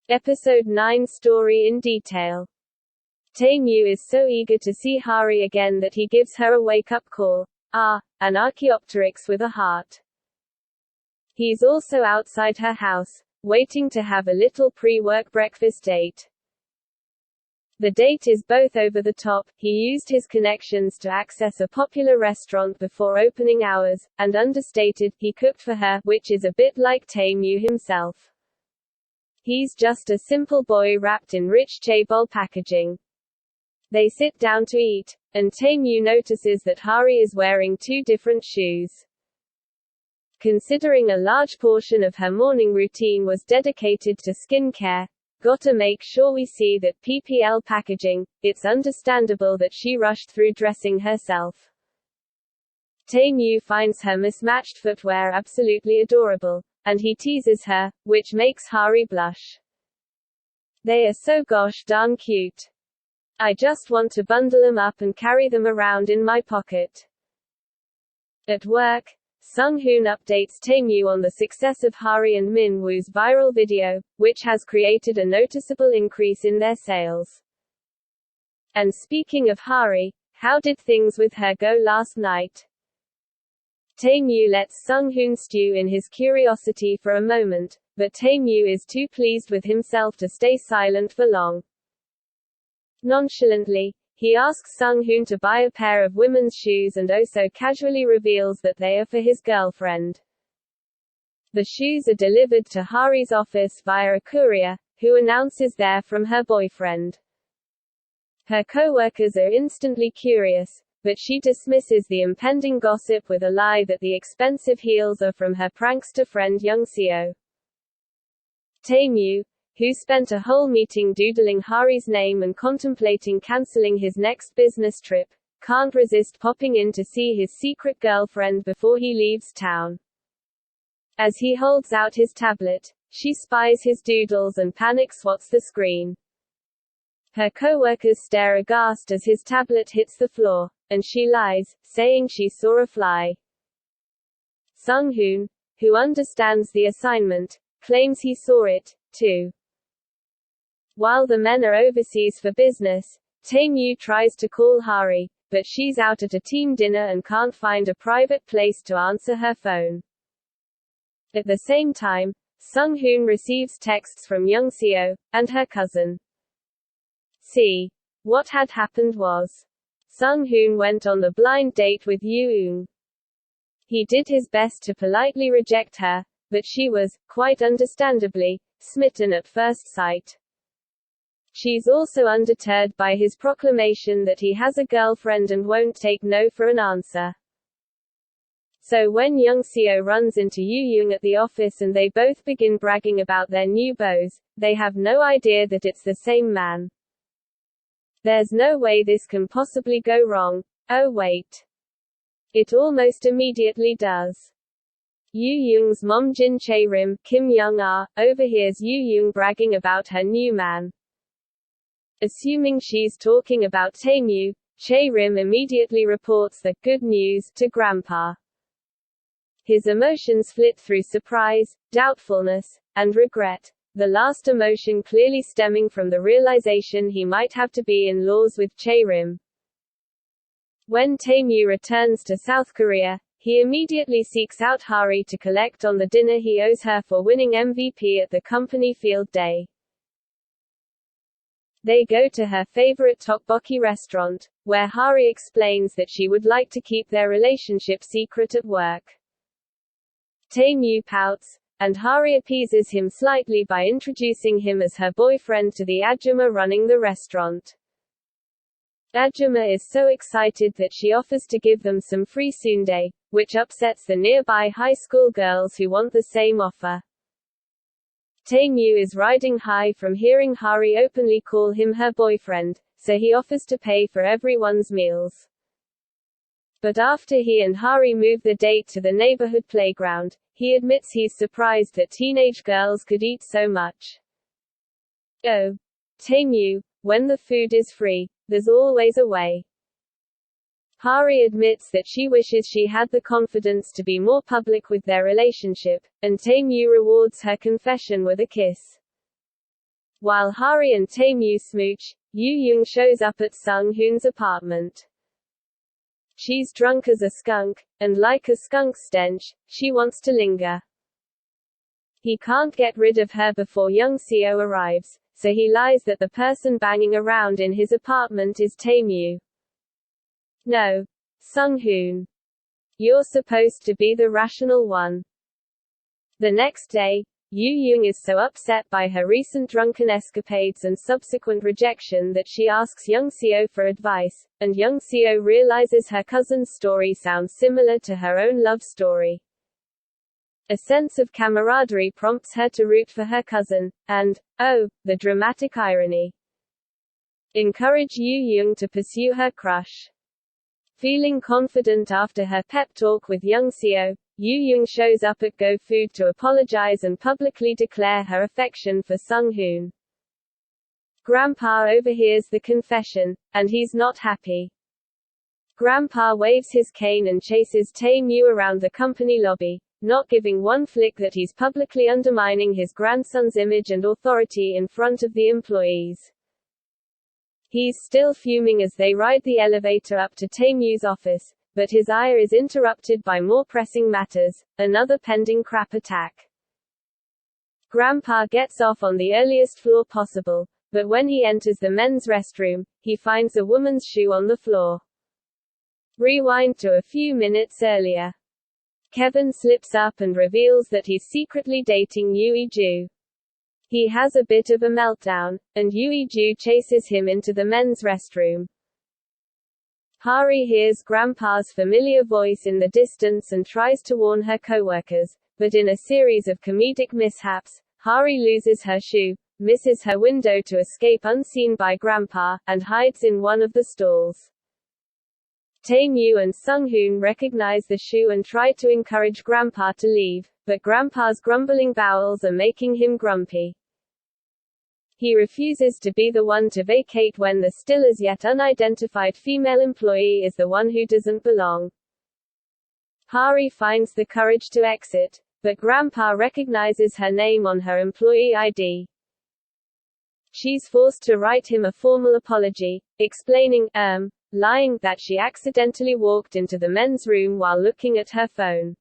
Episode 9 story in detail. Tae-Mew is so eager to see Hari again that he gives her a wake-up call. An Archaeopteryx with a heart. He's also outside her house, waiting to have a little pre-work breakfast date. The date is both over the top. He used his connections to access a popular restaurant before opening hours, and understated, he cooked for her, which is a bit like Tae-Mew himself. He's just a simple boy wrapped in rich chaebol packaging. They sit down to eat, and Tae-Mew notices that Hari is wearing two different shoes. Considering a large portion of her morning routine was dedicated to skincare, gotta make sure we see that PPL packaging, it's understandable that she rushed through dressing herself. Tae-Mew finds her mismatched footwear absolutely adorable, and he teases her, which makes Hari blush. They are so gosh darn cute. I just want to bundle them up and carry them around in my pocket. At work, Sung-hoon updates Tae-Mew on the success of Hari and Min-woo's viral video, which has created a noticeable increase in their sales. And speaking of Hari, how did things with her go last night? Tae-Mew lets Sung-hoon stew in his curiosity for a moment, but Tae-Mew is too pleased with himself to stay silent for long. Nonchalantly, he asks Sung-hoon to buy a pair of women's shoes and also casually reveals that they are for his girlfriend. The shoes are delivered to Hari's office via a courier, who announces they're from her boyfriend. Her co-workers are instantly curious, but she dismisses the impending gossip with a lie that the expensive heels are from her prankster friend Young Seo. Tae-Mew, who spent a whole meeting doodling Hari's name and contemplating cancelling his next business trip, can't resist popping in to see his secret girlfriend before he leaves town. As he holds out his tablet, she spies his doodles and panic swats the screen. Her co-workers stare aghast as his tablet hits the floor, and she lies, saying she saw a fly. Sung-hoon, who understands the assignment, claims he saw it, too. While the men are overseas for business, Tae-Mew tries to call Hari, but she's out at a team dinner and can't find a private place to answer her phone. At the same time, Sung-hoon receives texts from Young Seo, and her cousin. See. What had happened was, Sung-hoon went on the blind date with Yoo-eun. He did his best to politely reject her, but she was, quite understandably, smitten at first sight. She's also undeterred by his proclamation that he has a girlfriend and won't take no for an answer. So when Young Seo runs into Yoo-eun at the office and they both begin bragging about their new beaux, they have no idea that it's the same man. There's no way this can possibly go wrong. Oh wait. It almost immediately does. Yoo-eun's mom Jin Chae-rim, Kim Young-ah, overhears Yoo-eun bragging about her new man. Assuming she's talking about Tae-Mew, Chae-rim immediately reports the good news to Grandpa. His emotions flit through surprise, doubtfulness, and regret, the last emotion clearly stemming from the realization he might have to be in laws with Chae-rim. When Tae-Mew returns to South Korea, he immediately seeks out Hari to collect on the dinner he owes her for winning MVP at the company field day. They go to her favorite tteokbokki restaurant, where Hari explains that she would like to keep their relationship secret at work. Tae-Mew pouts, and Hari appeases him slightly by introducing him as her boyfriend to the ajumma running the restaurant. Ajumma is so excited that she offers to give them some free sundae, which upsets the nearby high school girls who want the same offer. Tae-Mew is riding high from hearing Hari openly call him her boyfriend, so he offers to pay for everyone's meals. But after he and Hari move the date to the neighborhood playground, he admits he's surprised that teenage girls could eat so much. Oh. Tae-Mew, when the food is free, there's always a way. Hari admits that she wishes she had the confidence to be more public with their relationship, and Tae-Mew rewards her confession with a kiss. While Hari and Tae-Moo smooch, Yoo-young shows up at Sung-hoon's apartment. She's drunk as a skunk, and like a skunk's stench, she wants to linger. He can't get rid of her before young Seo arrives, so he lies that the person banging around in his apartment is Tae-Moo. No. Sung-hoon. You're supposed to be the rational one. The next day, Yoo-young is so upset by her recent drunken escapades and subsequent rejection that she asks young Seo for advice, and young Seo realizes her cousin's story sounds similar to her own love story. A sense of camaraderie prompts her to root for her cousin, and, oh, the dramatic irony, encourage Yoo-young to pursue her crush. Feeling confident after her pep talk with young Seo, Yoo-young shows up at Go Food to apologize and publicly declare her affection for Sung-hoon. Grandpa overhears the confession, and he's not happy. Grandpa waves his cane and chases Tae-Moo around the company lobby, not giving one flick that he's publicly undermining his grandson's image and authority in front of the employees. He's still fuming as they ride the elevator up to Tae-Moo's office, but his ire is interrupted by more pressing matters, another pending crap attack. Grandpa gets off on the earliest floor possible, but when he enters the men's restroom, he finds a woman's shoe on the floor. Rewind to a few minutes earlier. Kevin slips up and reveals that he's secretly dating Yoo-ju. He has a bit of a meltdown, and Yoo-ju chases him into the men's restroom. Hari hears Grandpa's familiar voice in the distance and tries to warn her coworkers, but in a series of comedic mishaps, Hari loses her shoe, misses her window to escape unseen by Grandpa, and hides in one of the stalls. Tae-Moo and Sung-hoon recognize the shoe and try to encourage Grandpa to leave, but Grandpa's grumbling bowels are making him grumpy. He refuses to be the one to vacate when the still as yet unidentified female employee is the one who doesn't belong. Hari finds the courage to exit, but Grandpa recognizes her name on her employee ID. She's forced to write him a formal apology, explaining, lying that she accidentally walked into the men's room while looking at her phone.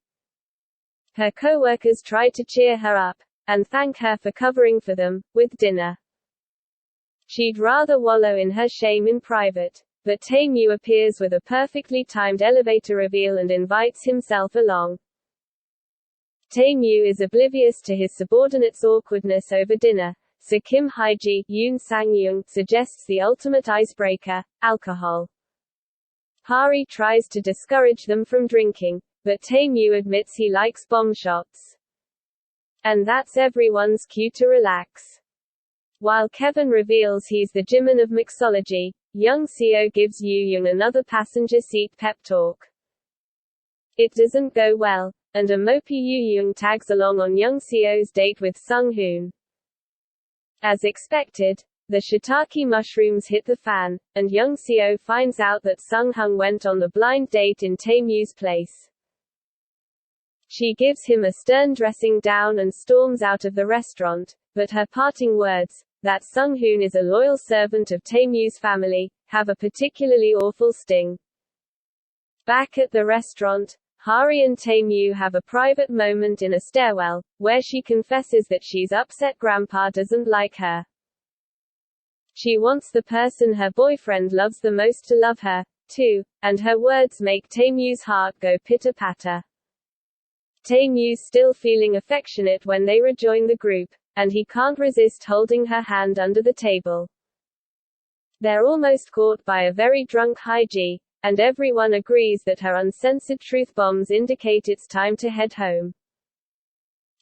Her co-workers try to cheer her up, and thank her for covering for them, with dinner. She'd rather wallow in her shame in private, but Tae-Moo appears with a perfectly timed elevator reveal and invites himself along. Tae-Moo is oblivious to his subordinate's awkwardness over dinner, so Kim Hae-ji, Yoon Sang-young, suggests the ultimate icebreaker, alcohol. Hari tries to discourage them from drinking, but Tae-Moo admits he likes bomb shots. And that's everyone's cue to relax. While Kevin reveals he's the Jimin of mixology, young Seo gives Yoo-young another passenger seat pep talk. It doesn't go well, and a mopey Yoo-young tags along on young Seo's date with Sung-hoon. As expected, the shiitake mushrooms hit the fan, and young Seo finds out that Sung-hoon went on the blind date in Tae-Moo's place. She gives him a stern dressing down and storms out of the restaurant, but her parting words, that Sung-hoon is a loyal servant of Tae-Moo's family, have a particularly awful sting. Back at the restaurant, Hari and Tae-Moo have a private moment in a stairwell, where she confesses that she's upset Grandpa doesn't like her. She wants the person her boyfriend loves the most to love her, too, and her words make Tae-Moo's heart go pitter-patter. Tae-Moo's still feeling affectionate when they rejoin the group, and he can't resist holding her hand under the table. They're almost caught by a very drunk Hae-ji, and everyone agrees that her uncensored truth bombs indicate it's time to head home.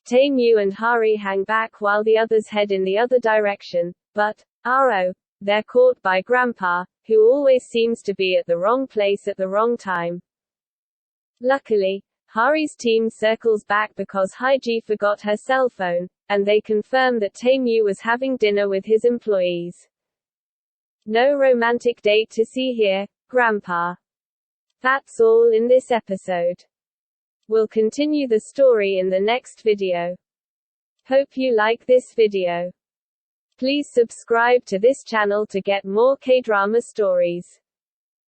Tae-Moo and Hari hang back while the others head in the other direction, but, they're caught by Grandpa, who always seems to be at the wrong place at the wrong time. Luckily, Hari's team circles back because Hae-ji forgot her cell phone, and they confirm that Tae-Moo was having dinner with his employees. No romantic date to see here, Grandpa. That's all in this episode. We'll continue the story in the next video. Hope you like this video. Please subscribe to this channel to get more K-drama stories.